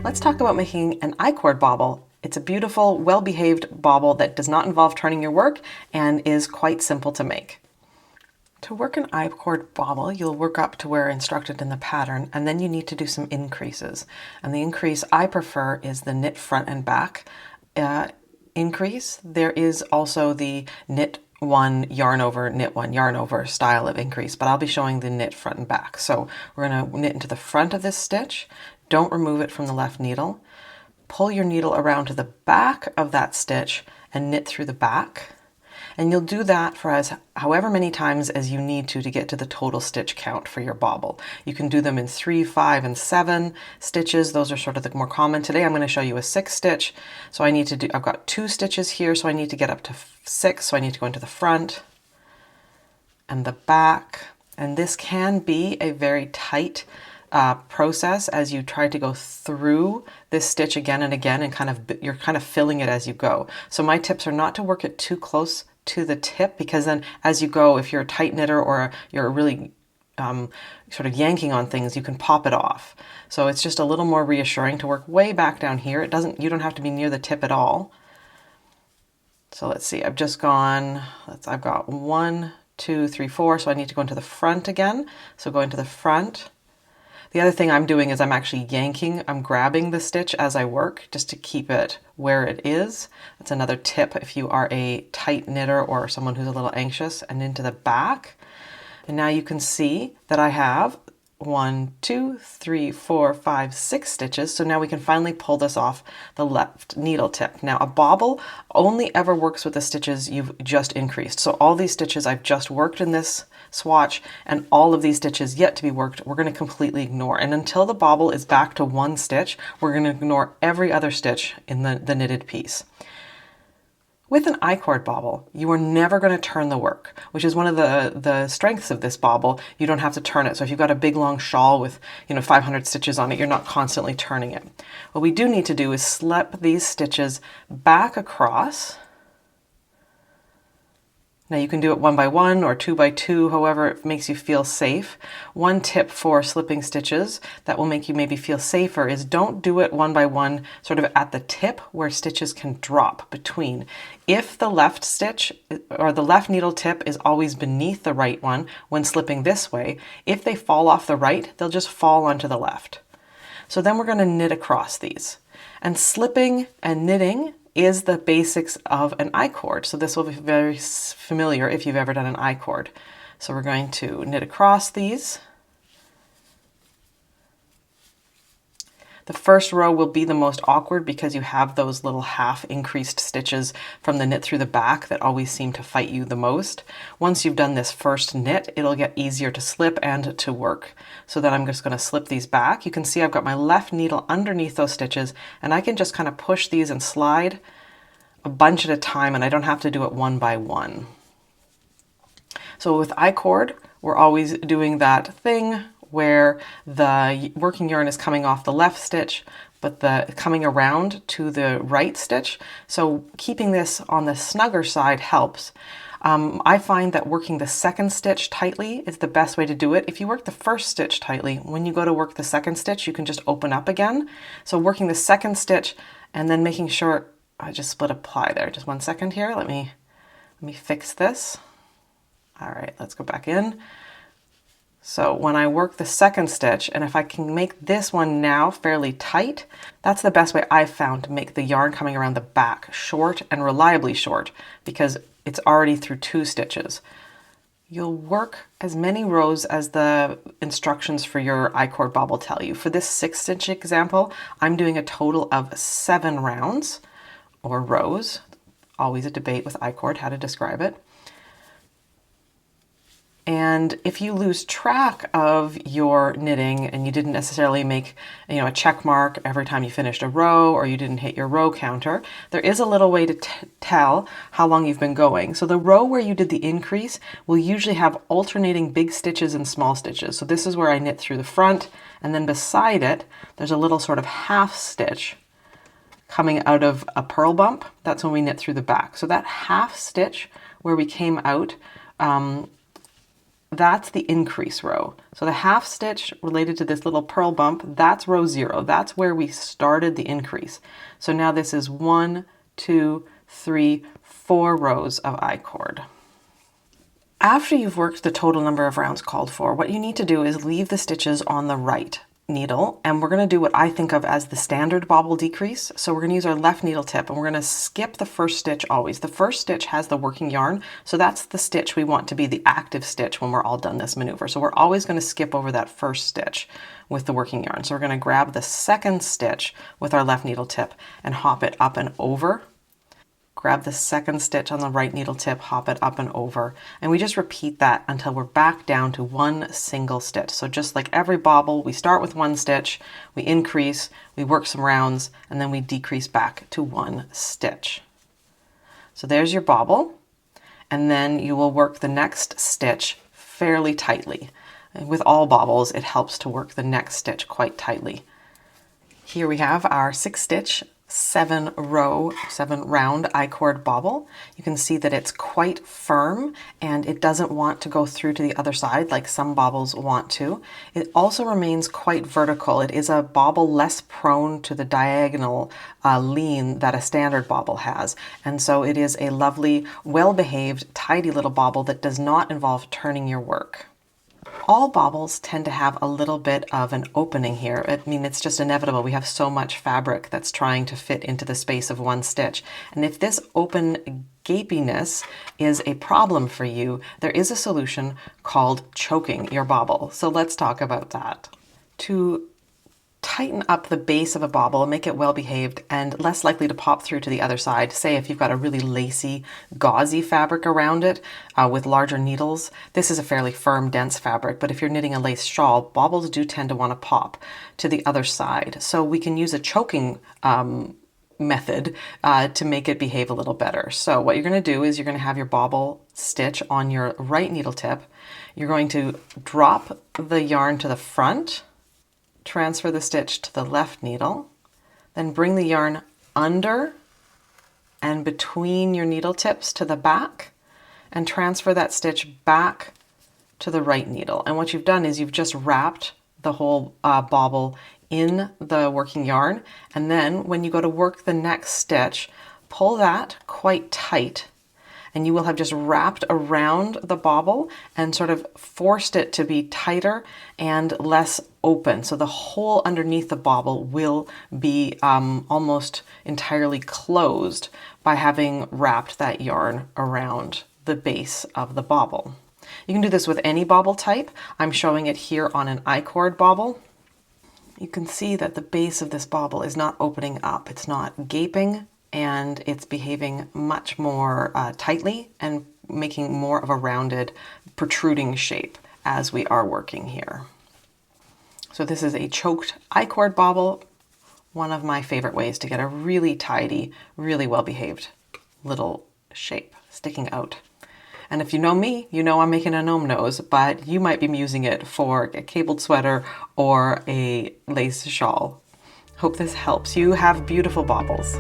Let's talk about making an I-cord bobble. It's a beautiful, well-behaved bobble that does not involve turning your work and is quite simple to make. To work an I-cord bobble, you'll work up to where instructed in the pattern, and then you need to do some increases. And the increase I prefer is the knit front and back increase. There is also the knit one, yarn over, knit one, yarn over style of increase, but I'll be showing the knit front and back. So we're going to knit into the front of this stitch. Don't remove it from the left needle. Pull your needle around to the back of that stitch and knit through the back. And you'll do that for however many times as you need to get to the total stitch count for your bobble. You can do them in 3, 5, and 7 stitches. Those are sort of the more common. Today I'm going to show you a 6 stitch. So I've got 2 stitches here, so I need to get up to 6. So I need to go into the front and the back. And this can be a very tight process as you try to go through this stitch again and again, and you're kind of filling it as you go. So my tips are not to work it too close to the tip, because then as you go, if you're a tight knitter or you're really sort of yanking on things, you can pop it off. So it's just a little more reassuring to work way back down here. You don't have to be near the tip at all. So let's see, I've got 1, 2, 3, 4, so I need to go into the front again. So go into the front. The other thing I'm doing is I'm grabbing the stitch as I work just to keep it where it is. That's another tip if you are a tight knitter or someone who's a little anxious. And into the back. And now you can see that I have 1, 2, 3, 4, 5, 6 stitches. So now we can finally pull this off the left needle tip. Now a bobble only ever works with the stitches you've just increased. So all these stitches I've just worked in this swatch and all of these stitches yet to be worked, we're going to completely ignore. And until the bobble is back to 1 stitch, we're going to ignore every other stitch in the knitted piece. With an I-cord bobble, you are never going to turn the work, which is one of the strengths of this bobble. You don't have to turn it. So if you've got a big long shawl with 500 stitches on it, you're not constantly turning it. What we do need to do is slip these stitches back across. Now you can do it 1 by 1 or 2 by 2, however it makes you feel safe. One tip for slipping stitches that will make you maybe feel safer is don't do it 1 by 1 sort of at the tip where stitches can drop between. If the left stitch or the left needle tip is always beneath the right one when slipping this way, if they fall off the right, they'll just fall onto the left. So then we're going to knit across these. And slipping and knitting is the basics of an I-cord. So this will be very familiar if you've ever done an I-cord. So we're going to knit across these. The first row will be the most awkward because you have those little half increased stitches from the knit through the back that always seem to fight you the most. Once you've done this first knit, it'll get easier to slip and to work. So then I'm just going to slip these back. You can see I've got my left needle underneath those stitches, and I can just kind of push these and slide a bunch at a time, and I don't have to do it 1 by 1. So with I-cord, we're always doing that thing where the working yarn is coming off the left stitch, but coming around to the right stitch. So keeping this on the snugger side helps. I find that working the second stitch tightly is the best way to do it. If you work the first stitch tightly, when you go to work the second stitch, you can just open up again. So working the second stitch and then making sure, I just split a ply there. Just 1 second here. Let me fix this. All right, let's go back in. So when I work the second stitch, and if I can make this one now fairly tight, that's the best way I've found to make the yarn coming around the back short and reliably short, because it's already through 2 stitches. You'll work as many rows as the instructions for your I-cord bobble tell you. For this 6 stitch example, I'm doing a total of 7 rounds or rows. Always a debate with I-cord how to describe it. And if you lose track of your knitting and you didn't necessarily make a check mark every time you finished a row, or you didn't hit your row counter, there is a little way to tell how long you've been going. So the row where you did the increase will usually have alternating big stitches and small stitches. So this is where I knit through the front, and then beside it there's a little sort of half stitch coming out of a purl bump. That's when we knit through the back. So that half stitch where we came out that's the increase row. So the half stitch related to this little purl bump, that's row 0. That's where we started the increase. So now this is 1, 2, 3, 4 rows of I-cord. After you've worked the total number of rounds called for, what you need to do is leave the stitches on the right needle, and we're going to do what I think of as the standard bobble decrease. So we're going to use our left needle tip, and we're going to skip the first stitch always. The first stitch has the working yarn, so that's the stitch we want to be the active stitch when we're all done this maneuver. So we're always going to skip over that first stitch with the working yarn. So we're going to grab the second stitch with our left needle tip and hop it up and over. Grab the second stitch on the right needle tip, hop it up and over, and we just repeat that until we're back down to one single stitch. So just like every bobble, we start with one stitch, we increase, we work some rounds, and then we decrease back to one stitch. So there's your bobble, and then you will work the next stitch fairly tightly. And with all bobbles, it helps to work the next stitch quite tightly. Here we have our 6-stitch 7-round I-cord bobble. You can see that it's quite firm and it doesn't want to go through to the other side like some bobbles want to. It also remains quite vertical. It is a bobble less prone to the diagonal lean that a standard bobble has. And so it is a lovely, well-behaved, tidy little bobble that does not involve turning your work. All bobbles tend to have a little bit of an opening here. I mean, it's just inevitable. We have so much fabric that's trying to fit into the space of one stitch. And if this open gapiness is a problem for you, there is a solution called choking your bobble. So let's talk about that. To tighten up the base of a bobble, make it well behaved and less likely to pop through to the other side. Say if you've got a really lacy, gauzy fabric around it with larger needles, this is a fairly firm, dense fabric, but if you're knitting a lace shawl, bobbles do tend to want to pop to the other side. So we can use a choking method to make it behave a little better. So what you're going to do is you're going to have your bobble stitch on your right needle tip. You're going to drop the yarn to the front, transfer the stitch to the left needle, then bring the yarn under and between your needle tips to the back and transfer that stitch back to the right needle. And what you've done is you've just wrapped the whole bobble in the working yarn, and then when you go to work the next stitch, pull that quite tight and you will have just wrapped around the bobble and sort of forced it to be tighter and less open. So the hole underneath the bobble will be almost entirely closed by having wrapped that yarn around the base of the bobble. You can do this with any bobble type. I'm showing it here on an I-cord bobble. You can see that the base of this bobble is not opening up. It's not gaping, and it's behaving much more tightly and making more of a rounded, protruding shape as we are working here. So this is a choked I-cord bobble, one of my favorite ways to get a really tidy, really well-behaved little shape sticking out. And if you know me, you know I'm making a gnome nose, but you might be using it for a cabled sweater or a lace shawl. Hope this helps. You have beautiful bobbles.